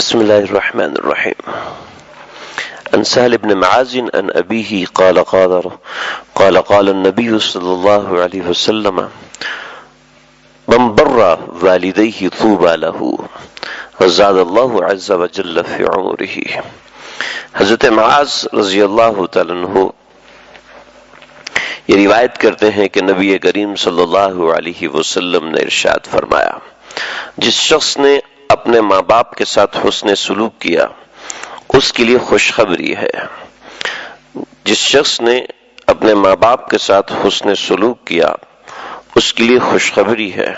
بسم الله الرحمن الرحيم. عن سهل بن معاذ عن أبيه قال النبي صلى الله عليه وسلم من بر والديه طوبى له وزاد الله عز وجل في عمره. حضرت معاذ رضی اللہ تعالیٰ عنہ یہ روایت کرتے ہیں کہ نبی کریم صلی اللہ علیہ وسلم نے ارشاد فرمایا، جس شخص نے اپنے ماں باپ کے ساتھ حسن سلوک کیا اس کے لیے خوشخبری ہے۔ جس شخص نے اپنے ماں باپ کے ساتھ حسن سلوک کیا اس کے لیے خوشخبری ہے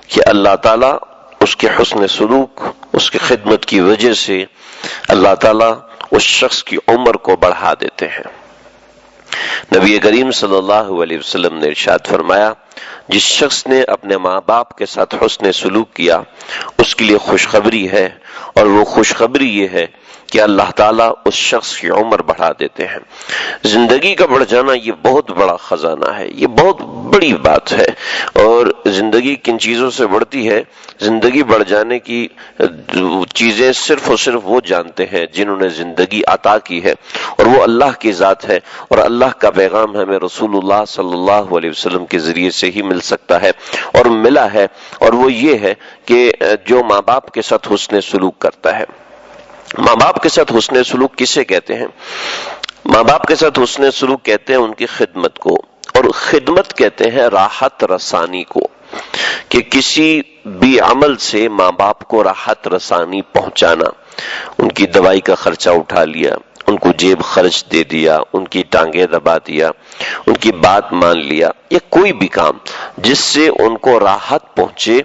کہ اللہ تعالیٰ اس کے حسن سلوک، اس کی خدمت کی وجہ سے اللہ تعالیٰ اس شخص کی عمر کو بڑھا دیتے ہیں۔ نبی کریم صلی اللہ علیہ وسلم نے ارشاد فرمایا، جس شخص نے اپنے ماں باپ کے ساتھ حسن سلوک کیا اس کے لیے خوشخبری ہے، اور وہ خوشخبری یہ ہے کہ اللہ تعالیٰ اس شخص کی عمر بڑھا دیتے ہیں۔ زندگی کا بڑھ جانا یہ بہت بڑا خزانہ ہے، یہ بہت بڑی بات ہے، اور زندگی کن چیزوں سے بڑھتی ہے؟ زندگی بڑھ جانے کی چیزیں صرف اور صرف وہ جانتے ہیں جنہوں نے زندگی عطا کی ہے، اور وہ اللہ کی ذات ہے، اور اللہ کا پیغام ہمیں رسول اللہ صلی اللہ علیہ وسلم کے ذریعے سے ہی مل سکتا ہے اور ملا ہے، اور وہ یہ ہے کہ جو ماں باپ کے ساتھ حسن سلوک کرتا ہے۔ ماں باپ کے ساتھ حسن سلوک کسے کہتے ہیں؟ ماں باپ کے ساتھ حسن سلوک کہتے ہیں ان کی خدمت کو، اور خدمت کہتے ہیں راحت رسانی کو، کہ کسی بھی عمل سے ماں باپ کو راحت رسانی پہنچانا، ان کی دوائی کا خرچہ اٹھا لیا، ان کو جیب خرچ دے دیا، ان کی ٹانگیں دبا دیا، ان کی بات مان لیا، یا کوئی بھی کام جس سے ان کو راحت پہنچے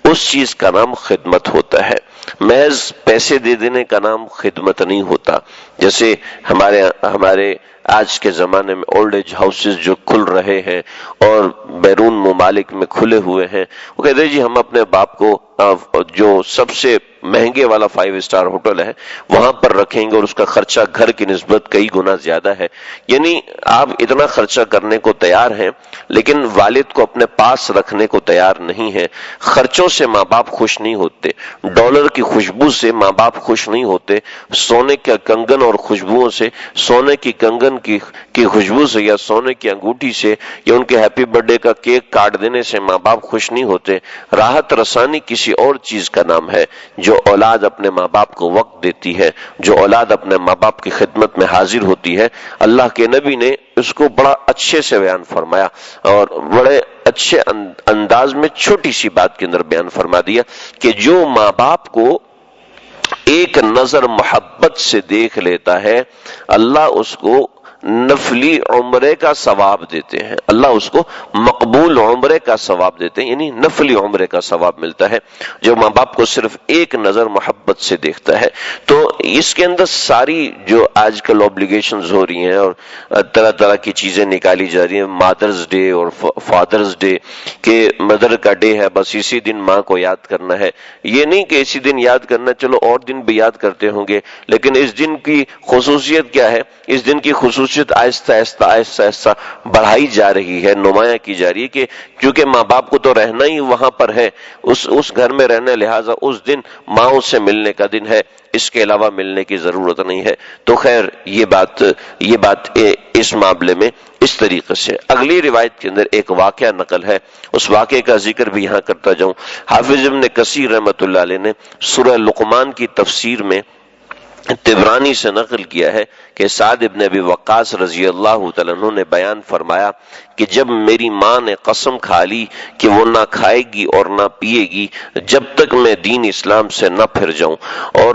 اس چیز کا نام خدمت ہوتا ہے۔ محض پیسے دے دینے کا نام خدمت نہیں ہوتا۔ جیسے ہمارے آج کے زمانے میں اولڈ ایج ہاؤسز جو کھل رہے ہیں اور بیرون ممالک میں کھلے ہوئے ہیں، وہ کہتے ہیں جی ہم اپنے باپ کو جو سب سے مہنگے والا 5 اسٹار ہوٹل ہے وہاں پر رکھیں گے، اور اس کا خرچہ گھر کی نسبت کئی گنا زیادہ ہے۔ یعنی آپ اتنا خرچہ کرنے کو تیار ہیں لیکن والد کو اپنے پاس رکھنے کو تیار نہیں ہیں۔ خرچوں سے ماں باپ خوش نہیں ہوتے، ڈالر کی خوشبو سے ماں باپ خوش نہیں ہوتے، سونے کا کنگن اور خوشبوؤں سے، سونے کی کنگن کی خوشبو سے یا سونے کی انگوٹھی سے یا ان کے ہیپی برتھ ڈے کا کیک کاٹ دینے سے ماں باپ خوش نہیں ہوتے۔ راحت رسانی کسی اور چیز کا نام ہے۔ جو اولاد اپنے ماں باپ کو وقت دیتی ہے، جو اولاد اپنے ماں باپ کی خدمت میں حاضر ہوتی ہے، اللہ کے نبی نے اس کو بڑا اچھے سے بیان فرمایا، اور بڑے اچھے انداز میں چھوٹی سی بات کے اندر بیان فرما دیا کہ جو ماں باپ کو ایک نظر محبت سے دیکھ لیتا ہے اللہ اس کو نفلی عمرے کا ثواب دیتے ہیں، اللہ اس کو مقبول عمرے کا ثواب دیتے ہیں، یعنی نفلی عمرے کا ثواب ملتا ہے جو ماں باپ کو صرف ایک نظر محبت سے دیکھتا ہے۔ تو اس کے اندر ساری جو آج کل اوبلیگیشنز ہو رہی ہیں اور طرح طرح کی چیزیں نکالی جا رہی ہیں، مادرز ڈے اور فادرز ڈے، کہ مدر کا ڈے ہے بس اسی دن ماں کو یاد کرنا ہے، یہ نہیں کہ اسی دن یاد کرنا، چلو اور دن بھی یاد کرتے ہوں گے، لیکن اس دن کی خصوصیت کیا ہے؟ اس دن کی خصوصیت آہستہ آہستہ بڑھائی جا رہی ہے، نمایاں کی جا رہی ہے، کہ کیونکہ ماں باپ کو تو رہنا ہی وہاں پر ہے، اس گھر میں رہنا، لہٰذا اس دن ماں سے ملنے کا دن ہے، اس کے علاوہ ملنے کی ضرورت نہیں ہے۔ تو خیر یہ بات اس معاملے میں اس طریقے سے۔ اگلی روایت کے اندر ایک واقعہ نقل ہے، اس واقعے کا ذکر بھی یہاں کرتا جاؤں۔ حافظ ابن کثیر رحمۃ اللہ علیہ نے سورہ لقمان کی تفسیر میں طبرانی سے نقل کیا ہے کہ سعد ابن ابی وقاص رضی اللہ تعالیٰ عنہ نے بیان فرمایا کہ جب میری ماں نے قسم کھا لی کہ وہ نہ کھائے گی اور نہ پیے گی جب تک میں دین اسلام سے نہ پھر جاؤں، اور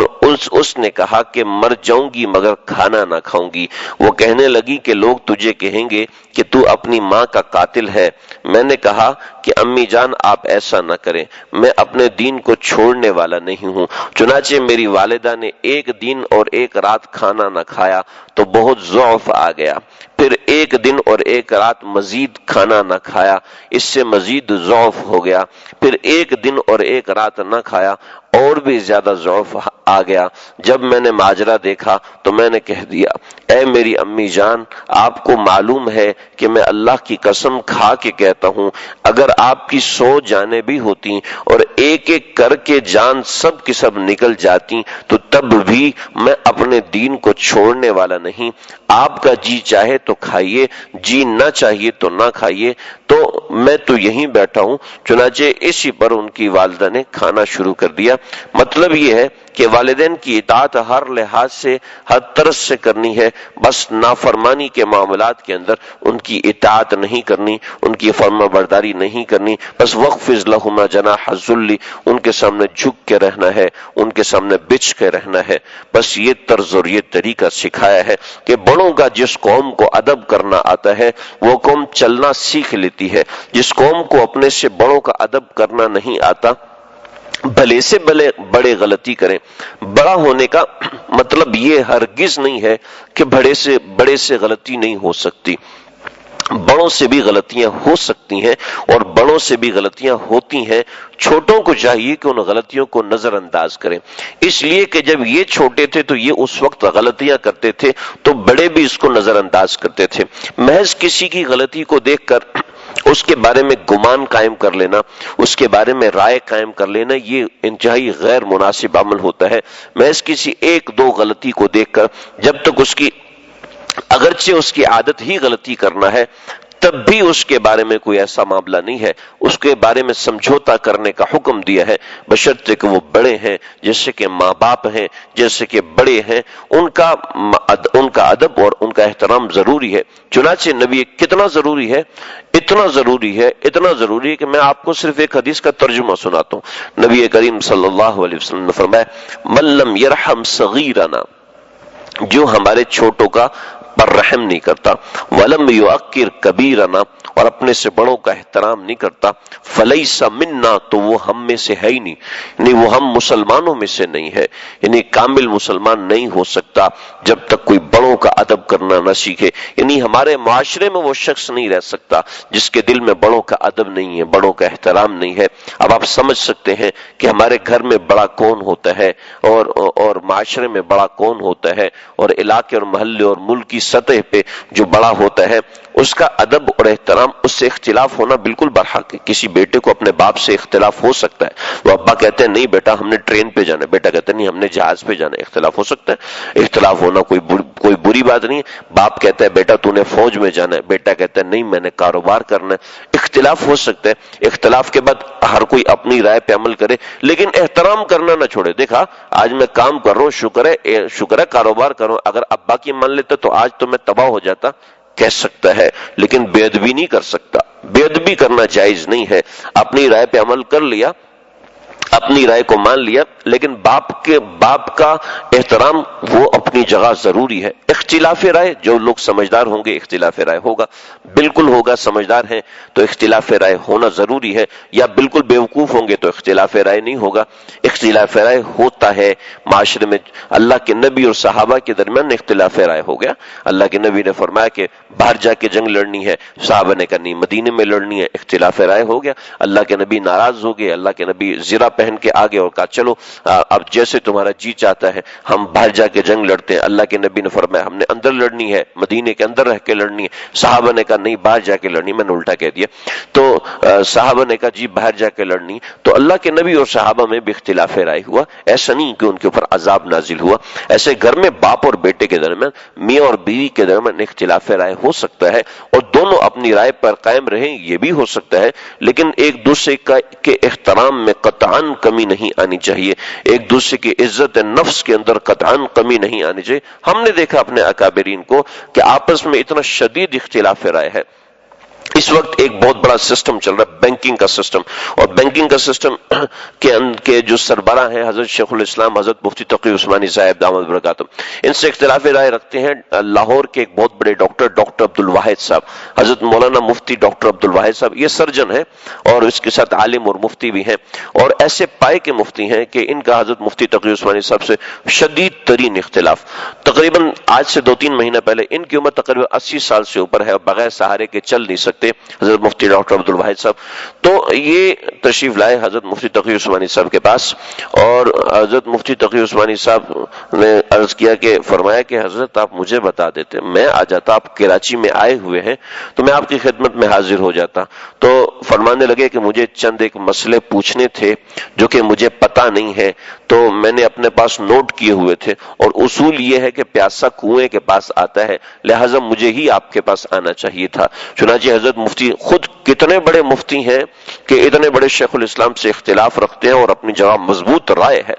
اس نے کہا کہ مر جاؤں گی مگر کھانا نہ کھاؤں گی، وہ کہنے لگی کہ لوگ تجھے کہیں گے کہ تو اپنی ماں کا قاتل ہے۔ میں نے کہا کہ امی جان آپ ایسا نہ کریں، میں اپنے دین کو چھوڑنے والا نہیں ہوں۔ چنانچہ میری والدہ نے ایک دن اور ایک رات کھانا نہ کھایا تو بہت ضعف آ گیا، پھر ایک دن اور ایک رات مزید کھانا نہ کھایا، اس سے مزید ضعف ہو گیا، پھر ایک دن اور ایک رات نہ کھایا اور بھی زیادہ ضعف آ گیا۔ جب میں نے ماجرا دیکھا تو میں نے کہہ دیا، اے میری امی جان، آپ کو معلوم ہے کہ میں اللہ کی قسم کھا کے کہتا ہوں، اگر آپ کی 100 جانیں بھی ہوتی اور ایک ایک کر کے جان سب کی سب نکل جاتی تو تب بھی میں اپنے دین کو چھوڑنے والا نہیں۔ آپ کا جی چاہے تو کھائیے، جی نہ چاہیے تو نہ کھائیے، تو میں تو یہیں بیٹھا ہوں۔ چنانچہ اسی پر ان کی والدہ نے کھانا شروع کر دیا۔ مطلب یہ ہے کہ والدین کی اطاعت ہر لحاظ سے، ہر طرز سے کرنی ہے، بس نافرمانی کے معاملات کے اندر ان کی اطاعت نہیں کرنی، ان کی فرما برداری نہیں کرنی، بس وَخْفِضْ لَهُمَا جَنَاحَ الذُّلِّ، ان کے سامنے جھک کے رہنا ہے، ان کے سامنے بچھ کے رہنا ہے۔ بس یہ طرز اور یہ طریقہ سکھایا ہے کہ بڑوں کا جس قوم کو ادب کرنا آتا ہے وہ قوم چلنا سیکھ لیتی ہے۔ جس قوم کو اپنے سے بڑوں کا ادب کرنا نہیں آتا، بھلے سے بڑے غلطی کریں۔ بڑا ہونے کا مطلب یہ ہرگز نہیں ہے کہ بڑے سے غلطی نہیں ہو سکتی، بڑوں سے بھی غلطیاں ہو سکتی ہیں اور بڑوں سے بھی غلطیاں ہوتی ہیں۔ چھوٹوں کو چاہیے کہ ان غلطیوں کو نظر انداز کریں، اس لیے کہ جب یہ چھوٹے تھے تو یہ اس وقت غلطیاں کرتے تھے تو بڑے بھی اس کو نظر انداز کرتے تھے۔ محض کسی کی غلطی کو دیکھ کر اس کے بارے میں گمان قائم کر لینا، اس کے بارے میں رائے قائم کر لینا، یہ انتہائی غیر مناسب عمل ہوتا ہے۔ محض کسی ایک دو غلطی کو دیکھ کر جب تک اس کی اگرچہ اس کی عادت ہی غلطی کرنا ہے، تب بھی اس کے بارے میں کوئی ایسا معاملہ نہیں ہے، اس کے بارے میں سمجھوتا کرنے کا حکم دیا ہے، بشرطے کہ وہ بڑے ہیں، جیسے کہ ماں باپ ہیں، جیسے کہ بڑے ہیں، ان کا ادب اور ان کا احترام ضروری ہے۔ چنانچہ نبی کتنا ضروری ہے، اتنا ضروری ہے کہ میں آپ کو صرف ایک حدیث کا ترجمہ سناتا ہوں۔ نبی کریم صلی اللہ علیہ وسلم نے فرمایا، من لم یرحم صغیرنا، جو ہمارے چھوٹوں کا پر رحم نہیں کرتا، ولم یعقر کبیرنا، اور اپنے سے بڑوں کا احترام نہیں کرتا، فلیس منا، تو وہ ہم میں سے ہے ہی نہیں، یعنی وہ ہم مسلمانوں میں سے نہیں ہے۔ یعنی کامل مسلمان نہیں ہو سکتا جب تک کوئی بڑوں کا ادب کرنا نہ سیکھے۔ یعنی ہمارے معاشرے میں وہ شخص نہیں رہ سکتا جس کے دل میں بڑوں کا ادب نہیں ہے، بڑوں کا احترام نہیں ہے۔ اب آپ سمجھ سکتے ہیں کہ ہمارے گھر میں بڑا کون ہوتا ہے اور معاشرے میں بڑا کون ہوتا ہے، اور علاقے اور محلے اور ملک کی سطح پہ جو بڑا ہوتا ہے اس کا ادب اور احترام، اس سے اختلاف ہونا بالکل برحق ہے۔ کسی بیٹے کو اپنے باپ سے اختلاف ہو سکتا ہے، وہ ابا کہتے ہیں نہیں بیٹا ہم نے ٹرین پہ جانا ہے، بیٹا کہتے ہیں نہیں ہم نے جہاز پہ جانا ہے، اختلاف ہو سکتا ہے۔ اختلاف ہونا کوئی بری بات نہیں ہے۔ باپ کہتا ہے بیٹا تو نے فوج میں جانا ہے، بیٹا کہتا ہے نہیں میں نے کاروبار کرنا ہے۔ اختلاف ہو سکتا ہے، اختلاف کے بعد ہر کوئی اپنی رائے پہ عمل کرے، لیکن احترام کرنا نہ چھوڑے۔ دیکھا آج میں کام کر رہا ہوں، شکر ہے کاروبار کر رہا ہوں، اگر ابا کی مان لیتا تو آج تو میں تباہ ہو جاتا، کہہ سکتا ہے، لیکن بے ادبی نہیں کر سکتا۔ بے ادبی کرنا جائز نہیں ہے۔ اپنی رائے پہ عمل کر لیا، اپنی رائے کو مان لیا، لیکن باپ کا احترام وہ اپنی جگہ ضروری ہے۔ اختلاف رائے، جو لوگ سمجھدار ہوں گے اختلاف رائے ہوگا، بالکل ہوگا، سمجھدار ہیں تو اختلاف رائے ہونا ضروری ہے، یا بالکل بیوقوف ہوں گے تو اختلاف رائے نہیں ہوگا۔ اختلاف رائے ہوتا ہے معاشرے میں۔ اللہ کے نبی اور صحابہ کے درمیان اختلاف رائے ہو گیا، اللہ کے نبی نے فرمایا کہ باہر جا کے جنگ لڑنی ہے، صحابہ نے کہا نہیں مدینے میں لڑنی ہے، اختلاف رائے ہو گیا۔ اللہ کے نبی ناراض ہو گئے، اللہ کے نبی زرہ پہن کے آگے اور کہا چلو اب جیسے تمہارا جی چاہتا ہے ہم باہر جا کے جنگ لڑتے ہیں۔ اللہ کے نبی نے فرمایا ہم نے اندر لڑنی ہے، مدینے کے اندر رہ کے لڑنی ہے۔ صحابہ نے کہا نہیں باہر جا کے لڑنی، میں نے الٹا کہہ دیا، تو صحابہ نے کہا جی باہر جا کے لڑنی، تو اللہ کے نبی اور صحابہ میں بھی اختلاف رائے ہوا۔ ایسا نہیں کہ ان کے اوپر عذاب نازل ہوا، ایسے گھر میں باپ اور بیٹے کے درمیان، میاں اور بیوی کے درمیان اختلاف رائے ہو سکتا ہے، اور دونوں اپنی رائے پر قائم رہیں، یہ بھی ہو سکتا ہے، لیکن ایک دوسرے کے احترام میں قطعاً کمی نہیں آنی چاہیے، ایک دوسرے کی عزت نفس کے اندر قطعاً کمی نہیں آنی چاہیے۔ ہم نے دیکھا اپنے اکابرین کو کہ آپس میں اتنا شدید اختلاف رائے ہے۔ اس وقت ایک بہت بڑا سسٹم چل رہا ہے بینکنگ کا سسٹم، اور بینکنگ کا سسٹم کے جو سربراہ ہیں حضرت شیخ الاسلام حضرت مفتی تقی عثمانی صاحب دامت برکاتہ، ان سے اختلاف رائے رکھتے ہیں لاہور کے ایک بہت بڑے ڈاکٹر عبد الواحد صاحب، حضرت مولانا مفتی ڈاکٹر عبد الواحد صاحب، یہ سرجن ہیں اور اس کے ساتھ عالم اور مفتی بھی ہیں، اور ایسے پائے کے مفتی ہیں کہ ان کا حضرت مفتی تقی عثمانی صاحب سے شدید ترین اختلاف۔ تقریباً آج سے 2-3 مہینہ پہلے ان کی عمر تقریباً 80 سال سے اوپر ہے اور بغیر سہارے کے چل نہیں سکتے، کرتے حضرت مفتی ڈاکٹر عبد الواحد صاحب. تو یہ تشریف لائے حضرت مفتی تقی عثمانی صاحب کے پاس، اور حضرت مفتی تقی عثمانی صاحب نے عرض کیا کہ فرمایا کہ حضرت آپ مجھے بتا دیتے، میں آ جاتا، آپ کراچی میں آئے ہوئے ہیں تو میں آپ کی خدمت میں حاضر ہو جاتا. تو فرمانے لگے کہ مجھے چند ایک مسئلے پوچھنے تھے جو کہ مجھے پتہ نہیں ہے، تو میں نے اپنے پاس نوٹ کیے ہوئے تھے، اور اصول یہ ہے کہ پیاسا کنویں کے پاس آتا ہے، لہٰذا مجھے ہی آپ کے پاس آنا چاہیے تھا. چنانچہ حضرت مفتی خود کتنے بڑے مفتی ہیں کہ اتنے بڑے شیخ الاسلام سے اختلاف رکھتے ہیں اور اپنی جگہ مضبوط رائے ہے،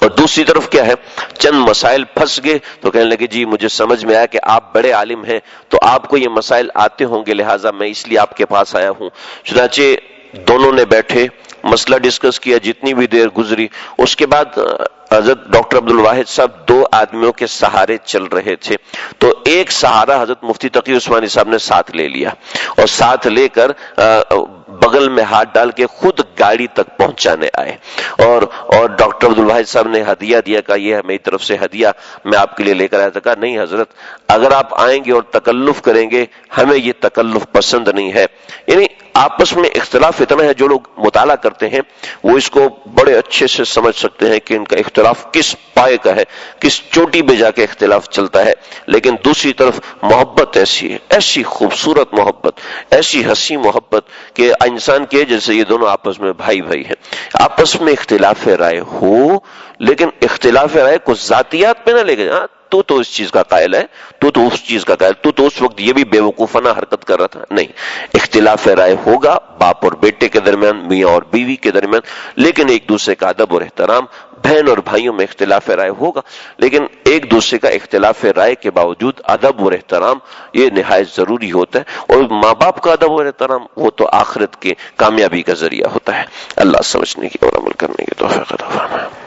اور دوسری طرف کیا ہے، چند مسائل پھنس گئے تو کہنے لگے جی مجھے سمجھ میں آیا کہ آپ بڑے عالم ہیں تو آپ کو یہ مسائل آتے ہوں گے، لہٰذا میں اس لیے آپ کے پاس آیا ہوں. چنانچہ دونوں نے بیٹھے، مسئلہ ڈسکس کیا، جتنی بھی دیر گزری. اس کے بعد حضرت ڈاکٹر عبد الواحد صاحب دو آدمیوں کے سہارے چل رہے تھے، تو ایک سہارا حضرت مفتی تقی عثمانی صاحب نے ساتھ لے لیا، اور ساتھ لے کر بغل میں ہاتھ ڈال کے خود گاڑی تک پہنچانے آئے، اور ڈاکٹر عبد الواحد صاحب نے ہدیہ دیا، کہا یہ ہے میری طرف سے ہدیہ، میں آپ کے لیے لے کر آیا تھا. کہا نہیں حضرت، اگر آپ آئیں گے اور تکلف کریں گے، ہمیں یہ تکلف پسند نہیں ہے. یعنی آپس میں اختلاف اتنا ہے، جو لوگ مطالعہ کرتے ہیں وہ اس کو بڑے اچھے سے سمجھ سکتے ہیں کہ ان کا اختلاف کس پائے کا ہے، کس چوٹی پہ جا کے اختلاف چلتا ہے. لیکن دوسری طرف محبت ایسی ہے، ایسی خوبصورت محبت، ایسی ہنسی محبت کہ انسان کے جیسے یہ دونوں آپس میں بھائی بھائی ہیں. آپس میں اختلاف رائے ہو، لیکن اختلاف رائے کو ذاتیات پہ نہ لے کے تو اس چیز کا قائل ہے، تو اس چیز کا قائل، تو اس وقت یہ بھی بے وقوفانہ حرکت کر رہا تھا. نہیں، اختلاف رائے ہوگا باپ اور بیٹے کے درمیان، میاں اور بیوی کے درمیان، لیکن ایک دوسرے کا ادب اور احترام. بہن اور بھائیوں میں اختلاف رائے ہوگا، لیکن ایک دوسرے کا اختلاف رائے کے باوجود ادب اور احترام یہ نہایت ضروری ہوتا ہے. اور ماں باپ کا ادب اور احترام وہ تو آخرت کے کامیابی کا ذریعہ ہوتا ہے. اللہ سمجھنے کی اور عمل کرنے کی توفیق عطا فرمائے.